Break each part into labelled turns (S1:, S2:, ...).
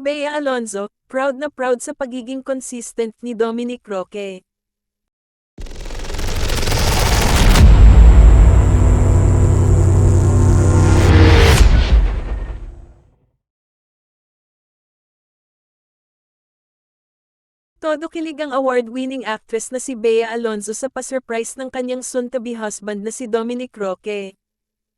S1: Bea Alonzo, proud na proud sa pagiging consistent ni Dominic Roque. Todo kilig ang award-winning actress na si Bea Alonzo sa pa-surprise ng kanyang soon-to-be husband na si Dominic Roque.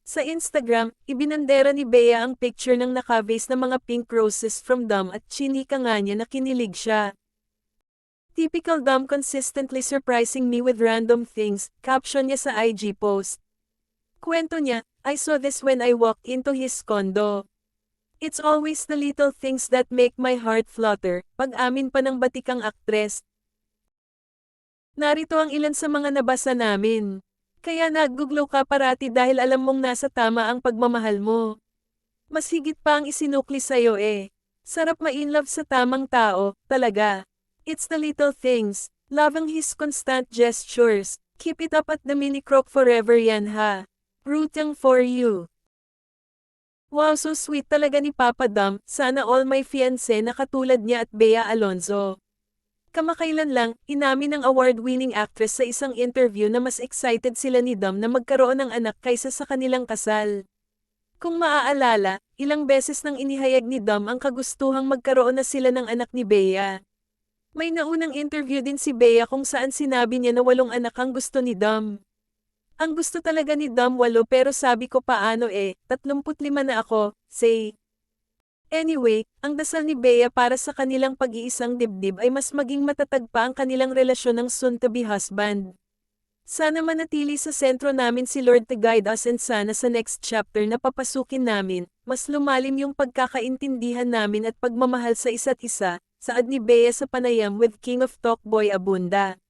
S1: Sa Instagram, ibinandera ni Bea ang picture ng naka-vase na mga pink roses from Dom at chinika nga niya na kinilig siya. "Typical Dom, consistently surprising me with random things," caption niya sa IG post. Kwento niya, "I saw this when I walked into his condo. It's always the little things that make my heart flutter," pag-amin pa ng batikang aktres. "Narito ang ilan sa mga nabasa namin. Kaya nag-glow ka parati dahil alam mong nasa tama ang pagmamahal mo. Mas higit pa ang isinukli sa'yo eh. Sarap ma-inlove sa tamang tao, talaga. It's the little things. Loving his constant gestures. Keep it up at the mini croc forever yan ha. Rooting for you." Wow, so sweet talaga ni Papa Dom, sana all my fiancé na katulad niya at Bea Alonzo. Kamakailan lang, inamin ng award-winning actress sa isang interview na mas excited sila ni Dom na magkaroon ng anak kaysa sa kanilang kasal. Kung maaalala, ilang beses nang inihayag ni Dom ang kagustuhang magkaroon na sila ng anak ni Bea. May naunang interview din si Bea kung saan sinabi niya na 8 anak ang gusto ni Dom. "Ang gusto talaga ni Dom 8 pero sabi ko paano 35 na ako, say." Anyway, ang dasal ni Bea para sa kanilang pag-iisang dibdib ay mas maging matatag pa ang kanilang relasyon ng soon-to-be husband. "Sana manatili sa sentro namin si Lord to guide us and sana sa next chapter na papasukin namin, mas lumalim yung pagkakaintindihan namin at pagmamahal sa isa't isa," saad ni Bea sa panayam with King of Talkboy Abunda.